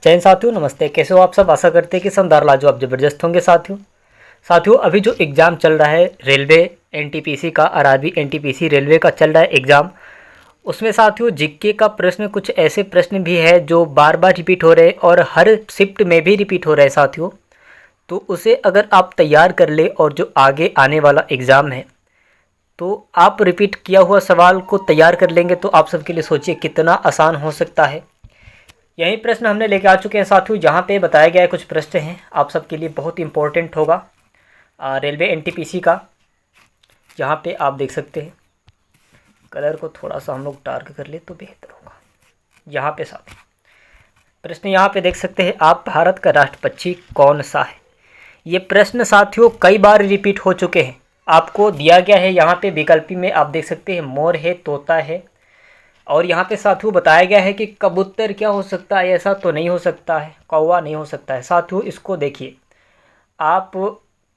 जय साथियों, नमस्ते। कैसे हो आप सब? आशा करते हैं कि शानदार लाजवाब जबरदस्त होंगे। साथियों अभी जो एग्ज़ाम चल रहा है रेलवे एनटीपीसी का, आरआरबी एनटीपीसी रेलवे का चल रहा है एग्ज़ाम, उसमें साथियों जीके का प्रश्न, कुछ ऐसे प्रश्न भी है जो बार बार रिपीट हो रहे हैं और हर शिफ्ट में भी रिपीट हो रहे हैं साथियों। तो उसे अगर आप तैयार कर ले और जो आगे आने वाला एग्ज़ाम है तो आप रिपीट किया हुआ सवाल को तैयार कर लेंगे तो आप सबके लिए सोचिए कितना आसान हो सकता है। यही प्रश्न हमने लेके आ चुके हैं साथियों। जहाँ पे बताया गया है कुछ प्रश्न हैं आप सबके लिए बहुत इंपॉर्टेंट होगा रेलवे एनटीपीसी का। यहाँ पे आप देख सकते हैं, कलर को थोड़ा सा हम लोग डार्क कर ले तो बेहतर होगा। यहाँ पे साथियों प्रश्न यहाँ पे देख सकते हैं, आप भारत का राष्ट्र पक्षी कौन सा है? ये प्रश्न साथियों कई बार रिपीट हो चुके हैं। आपको दिया गया है यहाँ पे विकल्पी में, आप देख सकते हैं मोर है, तोता है, और यहाँ पे साथियों बताया गया है कि कबूतर क्या हो सकता है? ऐसा तो नहीं हो सकता है, कौवा नहीं हो सकता है। साथियों इसको देखिए, आप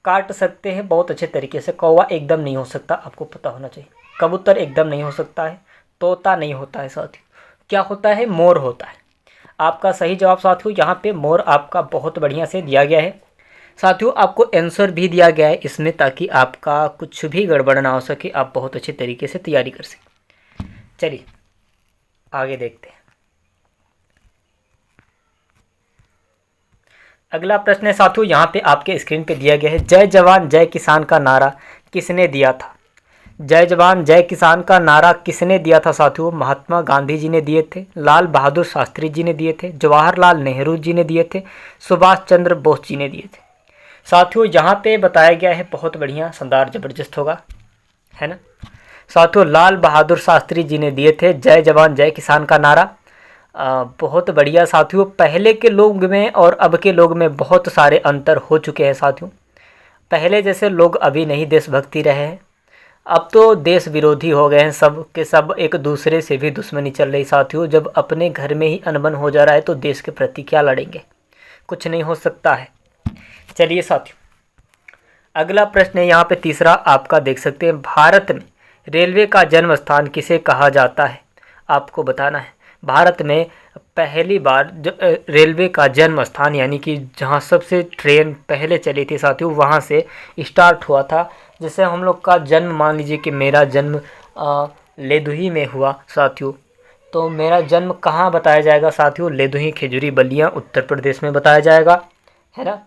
काट सकते हैं बहुत अच्छे तरीके से। कौवा एकदम नहीं हो सकता, आपको पता होना चाहिए। कबूतर एकदम नहीं हो सकता है, तोता नहीं होता है साथियों। क्या होता है? मोर होता है। आपका सही जवाब साथियों यहाँ पे मोर आपका बहुत बढ़िया से दिया गया है। साथियों आपको आंसर भी दिया गया है इसमें, ताकि आपका कुछ भी गड़बड़ ना हो सके, आप बहुत अच्छे तरीके से तैयारी कर सकें। चलिए आगे देखते हैं। अगला प्रश्न है साथियों, यहाँ पे आपके स्क्रीन पे दिया गया है, जय जवान जय किसान का नारा किसने दिया था? जय जवान जय किसान का नारा किसने दिया था साथियों? महात्मा गांधी जी ने दिए थे, लाल बहादुर शास्त्री जी ने दिए थे, जवाहरलाल नेहरू जी ने दिए थे, सुभाष चंद्र बोस जी ने दिए थे। साथियों यहाँ पे बताया गया है, बहुत बढ़िया शानदार जबरदस्त होगा, है ना साथियों? लाल बहादुर शास्त्री जी ने दिए थे जय जवान जय किसान का नारा। बहुत बढ़िया साथियों। पहले के लोग में और अब के लोग में बहुत सारे अंतर हो चुके हैं साथियों। पहले जैसे लोग अभी नहीं देशभक्ति रहे हैं, अब तो देश विरोधी हो गए हैं सब के सब, एक दूसरे से भी दुश्मनी चल रही साथियों। जब अपने घर में ही अनबन हो जा रहा है तो देश के प्रति क्या लड़ेंगे? कुछ नहीं हो सकता है। चलिए साथियों अगला प्रश्न है यहाँ पे तीसरा, आपका देख सकते हैं, भारत में रेलवे का जन्म स्थान किसे कहा जाता है? आपको बताना है। भारत में पहली बार रेलवे का जन्म स्थान, यानी कि जहाँ सबसे ट्रेन पहले चली थी साथियों, वहाँ से स्टार्ट हुआ था। जैसे हम लोग का जन्म, मान लीजिए कि मेरा जन्म लेदुही में हुआ साथियों, तो मेरा जन्म कहाँ बताया जाएगा साथियों? लेदुही खिजूरी बलिया उत्तर प्रदेश में बताया जाएगा, है ना।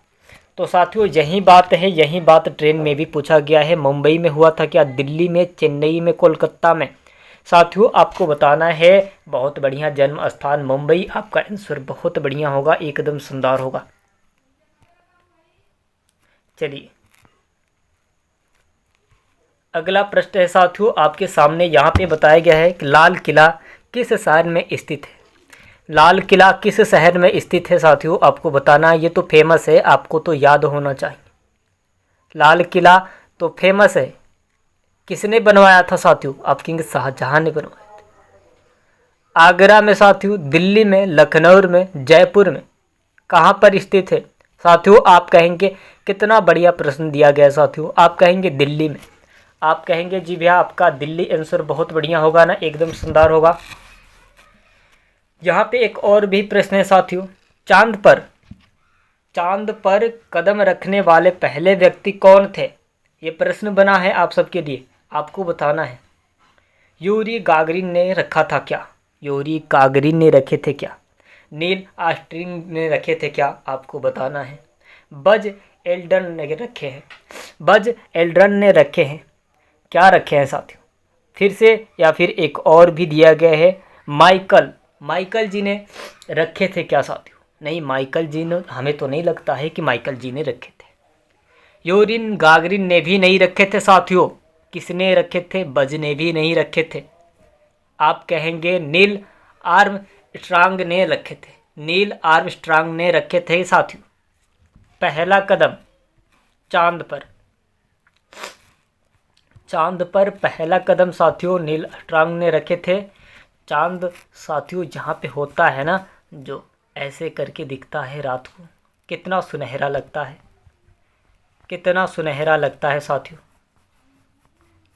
तो साथियों यही बात है, यही बात ट्रेन में भी पूछा गया है। मुंबई में हुआ था क्या? दिल्ली में, चेन्नई में, कोलकाता में? साथियों आपको बताना है। बहुत बढ़िया, जन्म स्थान मुंबई। आपका आंसर बहुत बढ़िया होगा, एकदम शानदार होगा। चलिए अगला प्रश्न है साथियों आपके सामने, यहाँ पे बताया गया है कि लाल किला किस शहर में स्थित है? लाल किला किस शहर में स्थित है साथियों? आपको बताना है। ये तो फेमस है, आपको तो याद होना चाहिए। लाल किला तो फेमस है। किसने बनवाया था साथियों? आप कहेंगे शाहजहां ने बनवाया था। आगरा में साथियों, दिल्ली में, लखनऊ में, जयपुर में, कहाँ पर स्थित है साथियों? आप कहेंगे कितना बढ़िया प्रश्न दिया गया है साथियों। आप कहेंगे दिल्ली में। आप कहेंगे जी भैया आपका दिल्ली आंसर बहुत बढ़िया होगा ना, एकदम शानदार होगा। यहाँ पे एक और भी प्रश्न है साथियों, चांद पर कदम रखने वाले पहले व्यक्ति कौन थे? ये प्रश्न बना है आप सबके लिए, आपको बताना है। यूरी गागरिन ने रखा था क्या? यूरी गागरिन ने रखे थे क्या? नील आर्मस्ट्रांग ने रखे थे क्या? आपको बताना है। बज एल्ड्रिन ने रखे हैं। बज एल्ड्रिन ने रखे हैं। क्या रखे हैं साथियों? फिर से, या फिर एक और भी दिया गया है, माइकल जी ने रखे थे क्या साथियों? नहीं, माइकल जी ने, हमें तो नहीं लगता है कि माइकल जी ने रखे थे। यूरिन गागरिन ने भी नहीं रखे थे साथियों। किसने रखे थे? बज ने भी नहीं रखे थे। आप कहेंगे नील आर्मस्ट्रांग ने रखे थे। नील आर्मस्ट्रांग ने रखे थे साथियों। पहला कदम चांद पर पहला कदम साथियों नील आर्मस्ट्रांग ने रखे थे। चांद साथियों जहाँ पे होता है ना, जो ऐसे करके दिखता है रात को, कितना सुनहरा लगता है, कितना सुनहरा लगता है साथियों,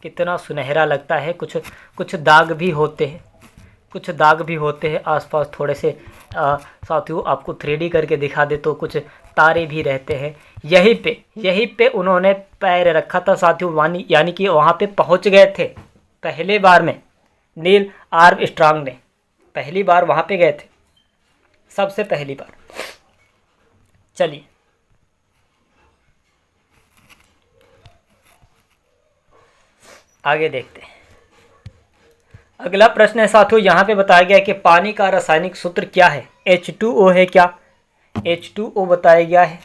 कितना सुनहरा लगता है। कुछ दाग भी होते हैं, कुछ दाग भी होते हैं आसपास थोड़े से। साथियों आपको 3D करके दिखा दे तो कुछ तारे भी रहते हैं। यहीं पे उन्होंने पैर रखा था साथियों, यानी कि वहाँ पे पहुँच गए थे पहले बार में। नील आर्मस्ट्रांग ने पहली बार वहाँ पे गए थे, सबसे पहली बार। चलिए आगे देखते हैं। अगला प्रश्न है साथियों, यहाँ पे बताया गया है कि पानी का रासायनिक सूत्र क्या है। H2O है क्या? H2O बताया गया है,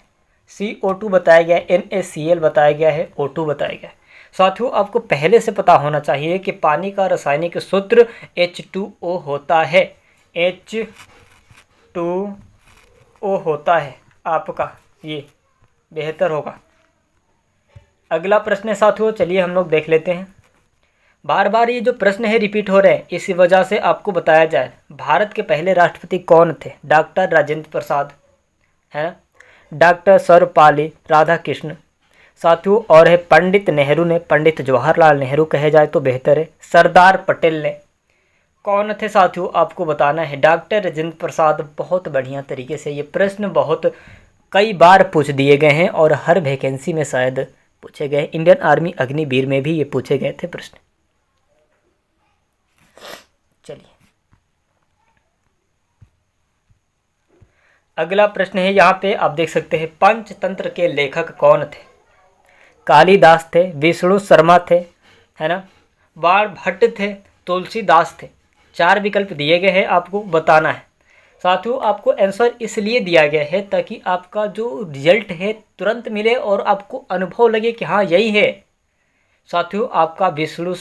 CO2 बताया गया है, NaCl बताया गया है, O2 बताया गया है। साथियों आपको पहले से पता होना चाहिए कि पानी का रासायनिक सूत्र H2O होता है। H2O होता है आपका, ये बेहतर होगा। अगला प्रश्न है साथियों, चलिए हम लोग देख लेते हैं। बार बार ये जो प्रश्न है रिपीट हो रहे हैं, इसी वजह से आपको बताया जाए। भारत के पहले राष्ट्रपति कौन थे? डॉक्टर राजेंद्र प्रसाद, है ना, डॉक्टर सर्वपल्ली राधाकृष्ण साथियों, और है पंडित नेहरू ने, पंडित जवाहरलाल नेहरू कहे जाए तो बेहतर है। सरदार पटेल ने। कौन थे साथियों आपको बताना है। डॉक्टर राजेंद्र प्रसाद। बहुत बढ़िया तरीके से ये प्रश्न बहुत कई बार पूछ दिए गए हैं और हर वैकेंसी में शायद पूछे गए। इंडियन आर्मी अग्निवीर में भी ये पूछे गए थे प्रश्न। चलिए अगला प्रश्न है, यहाँ पे आप देख सकते हैं पंचतंत्र के लेखक कौन थे। कालिदास थे, विष्णु शर्मा थे, है ना, बाण भट्ट थे, तुलसीदास थे। 4 विकल्प दिए गए हैं, आपको बताना है। साथियों आपको आंसर इसलिए दिया गया है ताकि आपका जो रिजल्ट है तुरंत मिले और आपको अनुभव लगे कि हाँ यही है। साथियों आपका विष्णु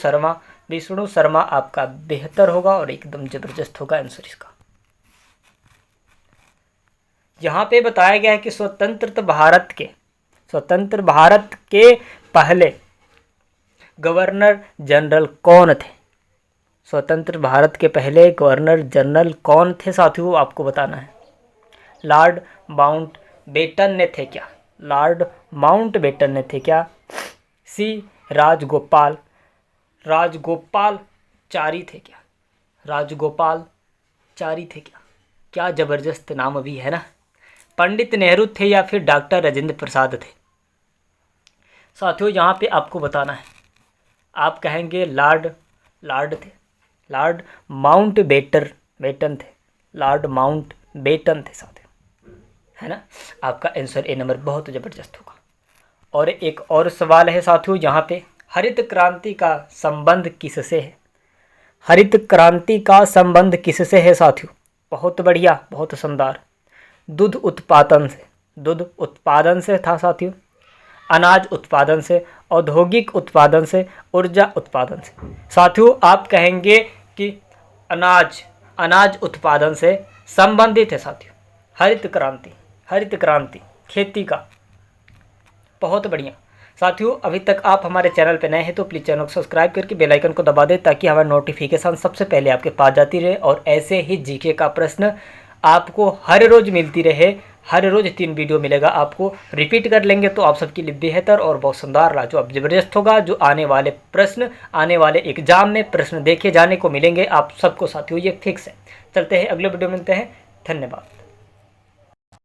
शर्मा आपका बेहतर होगा और एकदम ज़बरदस्त होगा आंसर इसका। यहाँ पे बताया गया है कि स्वतंत्र भारत के पहले गवर्नर जनरल कौन थे। स्वतंत्र भारत के पहले गवर्नर जनरल कौन थे साथियों आपको बताना है। लॉर्ड माउंटबेटन ने थे क्या? लॉर्ड माउंटबेटन ने थे क्या? सी राजगोपालचारी थे क्या? राजगोपालचारी थे क्या? क्या ज़बरदस्त नाम अभी है ना। पंडित नेहरू थे या फिर डॉक्टर राजेंद्र प्रसाद थे। साथियों यहाँ पे आपको बताना है। आप कहेंगे लॉर्ड थे, लॉर्ड माउंटबेटन थे, लॉर्ड माउंटबेटन थे साथियों, है ना। आपका आंसर ए नंबर बहुत ज़बरदस्त होगा। और एक और सवाल है साथियों यहाँ पे, हरित क्रांति का संबंध किससे है। हरित क्रांति का संबंध किससे है साथियों? बहुत बढ़िया, बहुत शानदार। दूध उत्पादन से था साथियों, अनाज उत्पादन से, औद्योगिक उत्पादन से, ऊर्जा उत्पादन से। साथियों आप कहेंगे कि अनाज उत्पादन से संबंधित है साथियों। हरित क्रांति खेती का। बहुत बढ़िया साथियों, अभी तक आप हमारे चैनल पर नए हैं तो प्लीज़ चैनल को सब्सक्राइब करके बेल आइकन को दबा दें ताकि हमारी नोटिफिकेशन सबसे पहले आपके पास जाती रहे और ऐसे ही जीके का प्रश्न आपको हर रोज़ मिलती रहे। हर रोज़ 3 वीडियो मिलेगा आपको, रिपीट कर लेंगे तो आप सबके लिए बेहतर और बहुत शानदार लाजवाब ज़बरदस्त होगा। जो आने वाले एग्जाम में प्रश्न देखे जाने को मिलेंगे आप सबको साथियों, ये फिक्स है। चलते हैं अगले वीडियो में, मिलते हैं। धन्यवाद।